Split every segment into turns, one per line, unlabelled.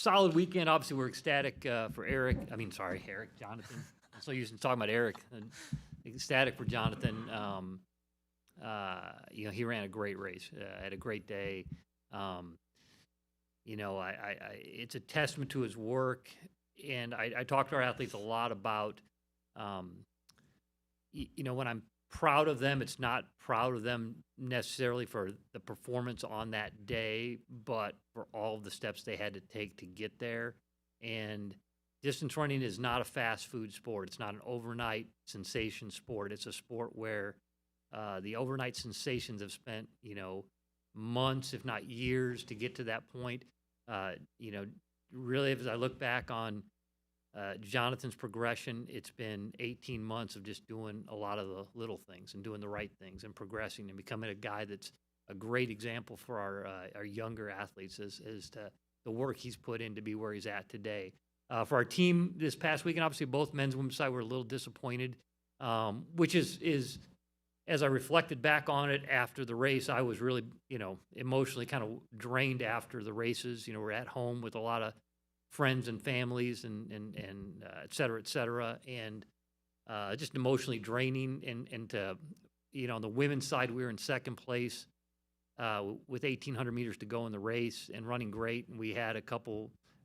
solid weekend. Obviously, we're ecstatic for Eric. Jonathan. I'm so used to talking about Eric. Ecstatic for Jonathan. He ran a great race. Had a great day. It's a testament to his work. And I talk to our athletes a lot about, when I'm proud of them, it's not proud of them necessarily for the performance on that day, but for all of the steps they had to take to get there. And distance running is not a fast food sport. It's not an overnight sensation sport. It's a sport where the overnight sensations have spent, months, if not years, to get to that point. Really, as I look back on Jonathan's progression, it's been 18 months of just doing a lot of the little things and doing the right things and progressing and becoming a guy that's a great example for our younger athletes as to the work he's put in to be where he's at today. For our team this past weekend, obviously both men's and women's side were a little disappointed, which is as I reflected back on it after the race, I was really, emotionally kind of drained after the races. We're at home with a lot of friends and families and et cetera, and just emotionally draining. And to, on the women's side, we were in second place with 1,800 meters to go in the race and running great. And we had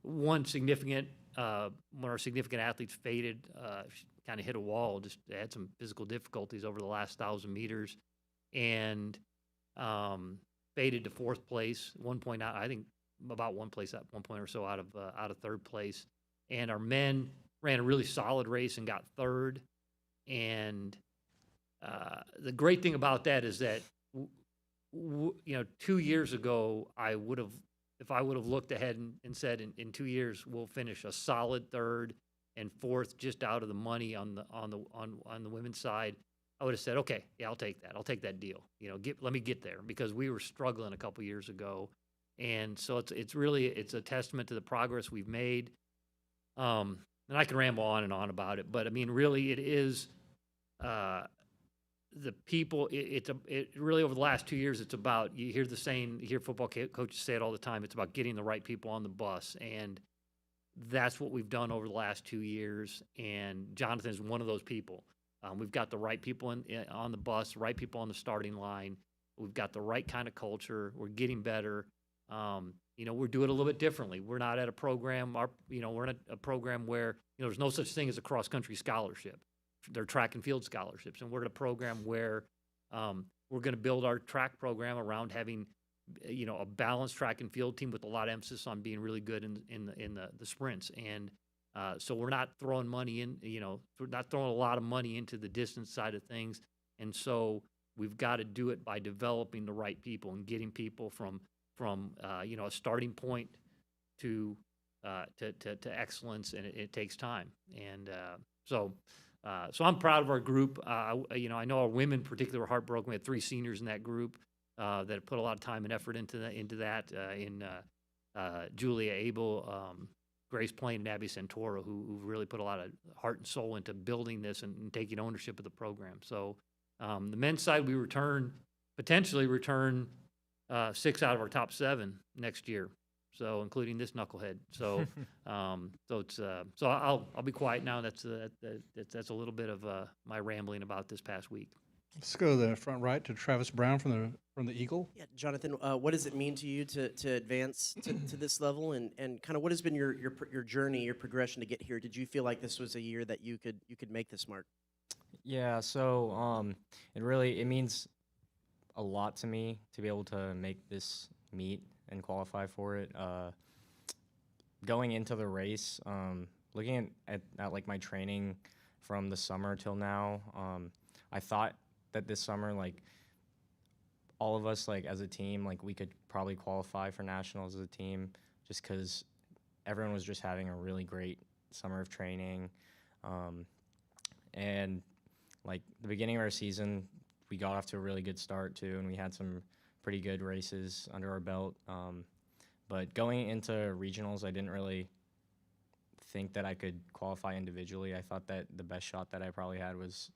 one significant, when our significant athletes faded, kind of hit a wall, just had some physical difficulties over the last 1,000 meters and faded to fourth place, 1 point out, I think about 1 place at 1 point or so out of third place. And our men ran a really solid race and got third. And the great thing about that is that, 2 years ago, if I would have looked ahead and said in 2 years we'll finish a solid third and fourth, just out of the money on the women's side, I would have said, okay, yeah, I'll take that. I'll take that deal. Let me get there, because we were struggling a couple years ago, and so it's really a testament to the progress we've made. And I can ramble on and on about it, but I mean, really, it is the people. It really, over the last 2 years, it's about, you hear the saying, you hear football coaches say it all the time. It's about getting the right people on the bus, and that's what we've done over the last 2 years, and Jonathan is one of those people. We've got the right people on the bus, the right people on the starting line. We've got the right kind of culture. We're getting better. We're doing it a little bit differently. We're not at a program. We're in a program where there's no such thing as a cross country scholarship. They're track and field scholarships, and we're in a program where we're going to build our track program around having a balanced track and field team with a lot of emphasis on being really good in the sprints. And so we're not throwing money in, we're not throwing a lot of money into the distance side of things. And so we've got to do it by developing the right people and getting people from a starting point to excellence, and it takes time. And so I'm proud of our group. I know our women particularly were heartbroken. We had 3 seniors in that group that put a lot of time and effort into that. Julia Abel, Grace Plain, and Abby Santoro, who really put a lot of heart and soul into building this and taking ownership of the program. So the men's side, we potentially return 6 out of our top 7 next year. So including this knucklehead. So I'll be quiet now. That's a little bit of my rambling about this past week.
Let's go to the front right to Travis Brown from the Eagle.
Yeah, Jonathan, what does it mean to you to advance to this level, and kind of what has been your journey, your progression to get here? Did you feel like this was a year that you could make this mark?
Yeah, so it means a lot to me to be able to make this meet and qualify for it. Going into the race, looking at like my training from the summer till now, I thought that this summer, like, all of us, like, as a team, like, we could probably qualify for nationals as a team, just because everyone was just having a really great summer of training. And like the beginning of our season, we got off to a really good start too, and we had some pretty good races under our belt. But going into regionals, I didn't really think that I could qualify individually. I thought that the best shot that I probably had was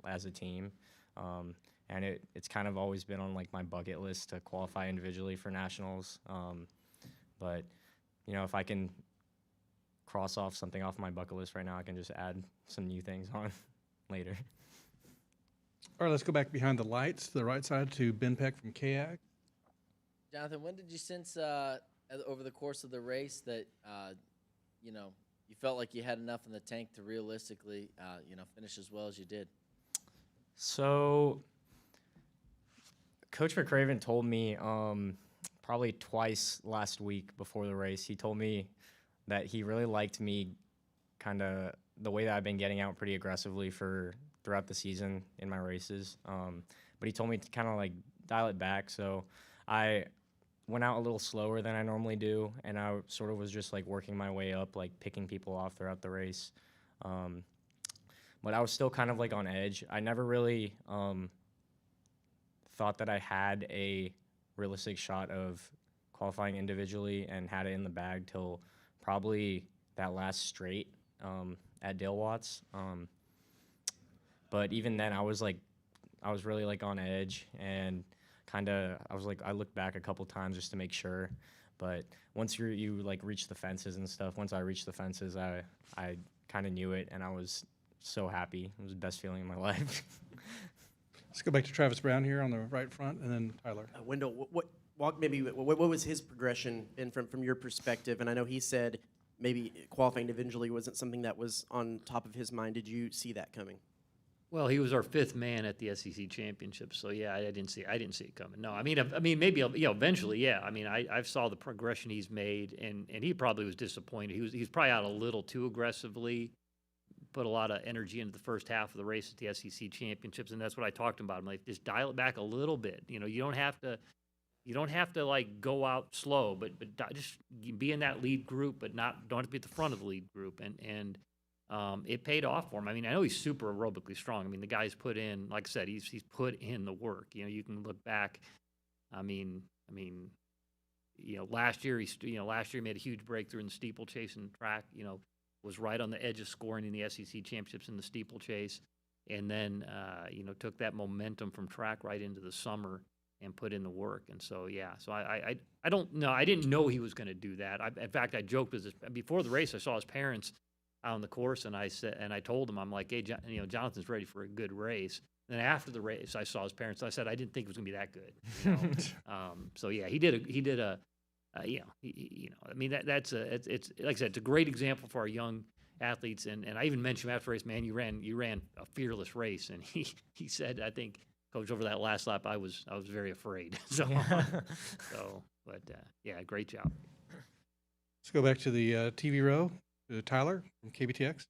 as a team. And it's kind of always been on like my bucket list to qualify individually for nationals. But if I can cross off something off my bucket list right now, I can just add some new things on later.
All right, let's go back behind the lights to the right side to Ben Peck from KAC.
Jonathan, when did you sense over the course of the race that you felt like you had enough in the tank to realistically finish as well as you did?
So, Coach McRaven told me probably twice last week before the race. He told me that he really liked me kind of the way that I've been getting out pretty aggressively throughout the season in my races. But he told me to kind of like dial it back. So I went out a little slower than I normally do, and I sort of was just like working my way up, like picking people off throughout the race. But I was still kind of like on edge. I never really thought that I had a realistic shot of qualifying individually and had it in the bag till probably that last straight at Dale Watts. But even then, I was really like on edge, and I looked back a couple times just to make sure. But once you like reach the fences and stuff, once I reached the fences, I kind of knew it, and I was so happy. It was the best feeling in my life.
Let's go back to Travis Brown here on the right front, and then Tyler.
Wendell, what was his progression been from your perspective? And I know he said maybe qualifying individually wasn't something that was on top of his mind. Did you see that coming?
Well, he was our fifth man at the SEC Championship, so yeah, I didn't see it coming. No, I mean maybe eventually, yeah. I mean, I saw the progression he's made, and he probably was disappointed. He was probably out a little too aggressively, put a lot of energy into the first half of the race at the SEC Championships, and that's what I talked about. I'm like, just dial it back a little bit. You don't have to like go out slow, but just be in that lead group, but don't have to be at the front of the lead group, and it paid off for him. I mean, I know he's super aerobically strong. I mean, the guy's put in, like I said, he's put in the work. You can look back. I mean, last year he made a huge breakthrough in the steeplechase and track. Was right on the edge of scoring in the SEC Championships in the steeplechase, and then took that momentum from track right into the summer and put in the work. And so I don't know. I didn't know he was going to do that. In fact, I joked with before the race. I saw his parents out on the course, and I told him, I'm like, hey, Jonathan's ready for a good race. And then after the race, I saw his parents. I said I didn't think it was going to be that good. So yeah, he did a. I mean it's like I said, it's a great example for our young athletes, and I even mentioned after the race, man, you ran a fearless race, and he said, I think, Coach, over that last lap, I was very afraid. So yeah, great job.
Let's go back to the TV row to Tyler from KBTX.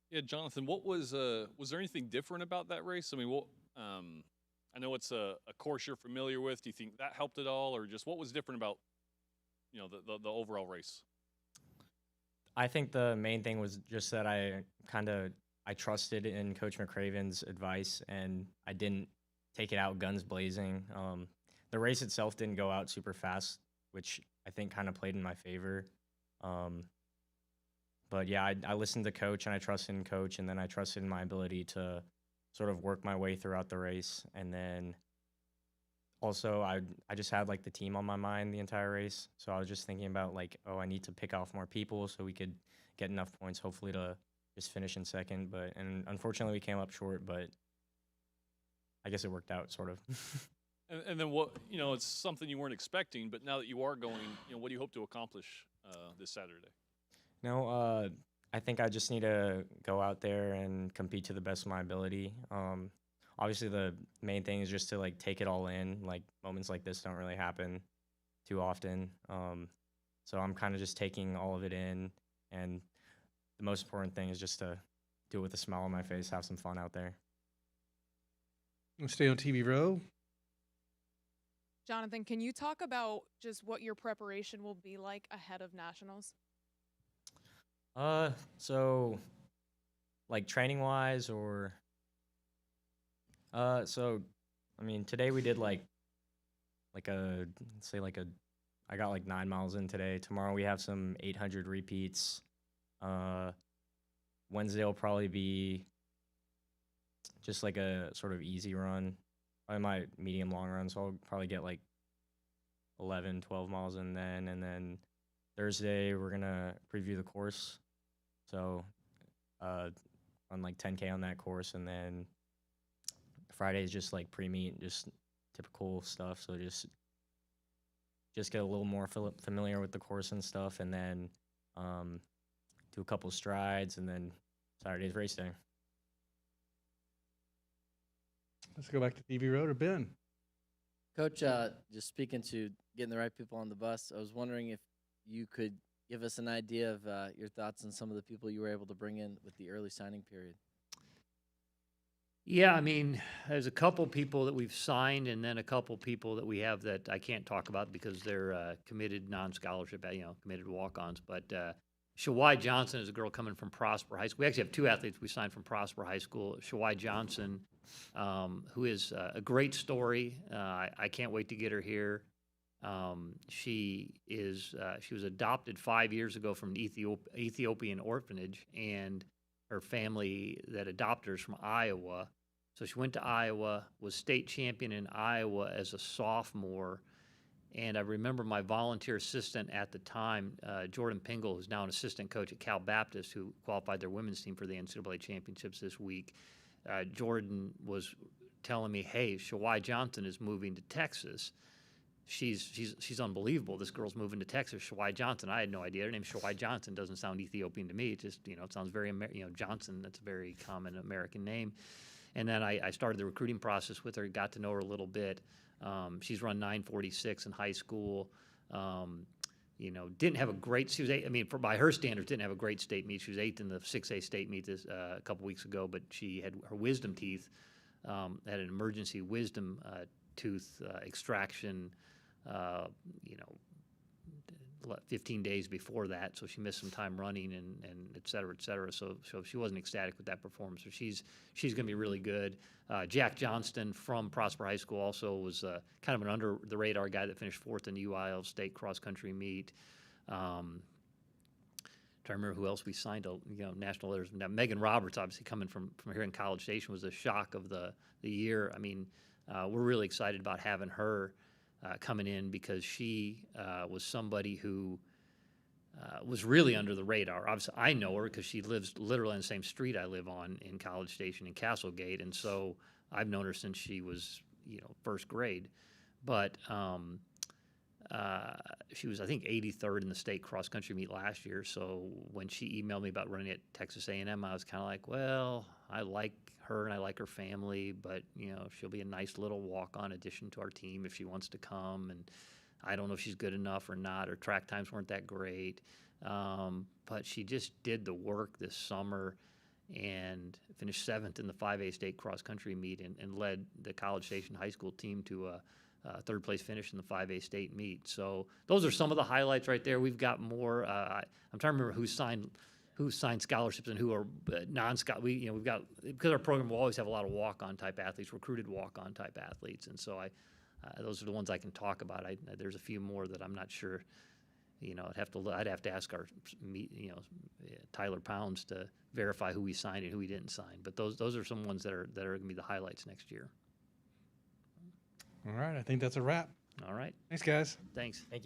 Yeah, Jonathan, what was there anything different about that race? I mean, I know it's a course you're familiar with. Do you think that helped at all, or just what was different about the overall race?
I think the main thing was just that I trusted in Coach McRaven's advice, and I didn't take it out guns blazing. The race itself didn't go out super fast, which I think kind of played in my favor. But yeah, I listened to Coach, and I trusted in Coach, and then I trusted in my ability to sort of work my way throughout the race. And then also, I just had like the team on my mind the entire race. So I was just thinking about like, I need to pick off more people so we could get enough points, hopefully, to just finish in second. And unfortunately, we came up short, but I guess it worked out sort of.
And then what, it's something you weren't expecting, but now that you are going, what do you hope to accomplish this Saturday?
No, I think I just need to go out there and compete to the best of my ability. Obviously, the main thing is just to like take it all in. Like moments like this don't really happen too often. So I'm kind of just taking all of it in, and the most important thing is just to do it with a smile on my face, have some fun out there.
We'll stay on TV row.
Jonathan, can you talk about just what your preparation will be like ahead of nationals?
So like training wise, or so I mean, today we did I got like 9 miles in today. Tomorrow we have some 800 repeats. Wednesday will probably be just like a sort of easy run. Probably my medium long run, so I'll probably get like 11, 12 miles in then. And then Thursday we're gonna preview the course. So run like 10K on that course, and then Friday is just like pre-meet, just typical stuff. So just get a little more familiar with the course and stuff, and then do a couple strides, and then Saturday's race day.
Let's go back to TV Road or Ben.
Coach, just speaking to getting the right people on the bus, I was wondering if you could give us an idea of your thoughts on some of the people you were able to bring in with the early signing period.
Yeah, I mean, there's a couple people that we've signed, and then a couple people that we have that I can't talk about because they're committed non-scholarship, committed walk-ons. But Shawai Johnson is a girl coming from Prosper High School. We actually have two athletes we signed from Prosper High School. Shawai Johnson, who is a great story. I can't wait to get her here. She was adopted 5 years ago from an Ethiopian orphanage, and her family that adopted her is from Iowa. So she went to Iowa, was state champion in Iowa as a sophomore. And I remember my volunteer assistant at the time, Jordan Pingle, who's now an assistant coach at Cal Baptist, who qualified their women's team for the NCAA Championships this week. Jordan was telling me, hey, Shawai Johnson is moving to Texas. She's unbelievable. This girl's moving to Texas. Shawai Johnson. I had no idea. Her name's Shawai Johnson. Doesn't sound Ethiopian to me. It just, it sounds very, Johnson. That's a very common American name. And then I started the recruiting process with her, got to know her a little bit. She's run 946 in high school. Didn't have a great, by her standards, didn't have a great state meet. She was 8th in the 6A state meet a couple weeks ago, but she had her wisdom teeth, had an emergency wisdom tooth extraction, 15 days before that, so she missed some time running and et cetera, et cetera. So she wasn't ecstatic with that performance. So she's going to be really good. Jack Johnston from Prosper High School also was kind of an under the radar guy that finished 4th in the UIL state cross country meet. Trying to remember who else we signed to national letters. Now Megan Roberts, obviously coming from here in College Station, was a shock of the year. I mean, we're really excited about having her coming in because she was somebody who was really under the radar. Obviously, I know her because she lives literally on the same street I live on in College Station in Castlegate, and so I've known her since she was, first grade. But she was, I think, 83rd in the state cross-country meet last year. So when she emailed me about running at Texas A&M, I was kind of like, well, I like her and I like her family, but, she'll be a nice little walk-on addition to our team if she wants to come. And I don't know if she's good enough or not. Her track times weren't that great. But she just did the work this summer and finished 7th in the 5A state cross-country meet and led the College Station High School team to a third place finish in the 5A state meet. So those are some of the highlights right there. We've got more. I'm trying to remember who signed scholarships and who are non-scholarship. We've got, because our program will always have a lot of walk-on type athletes, recruited walk-on type athletes, and so those are the ones I can talk about. There's a few more that I'm not sure. I'd have to ask our Tyler Pounds to verify who we signed and who we didn't sign. But those are some ones that are going to be the highlights next year.
All right, I think that's a wrap.
All right.
Thanks, guys.
Thanks.
Thank you.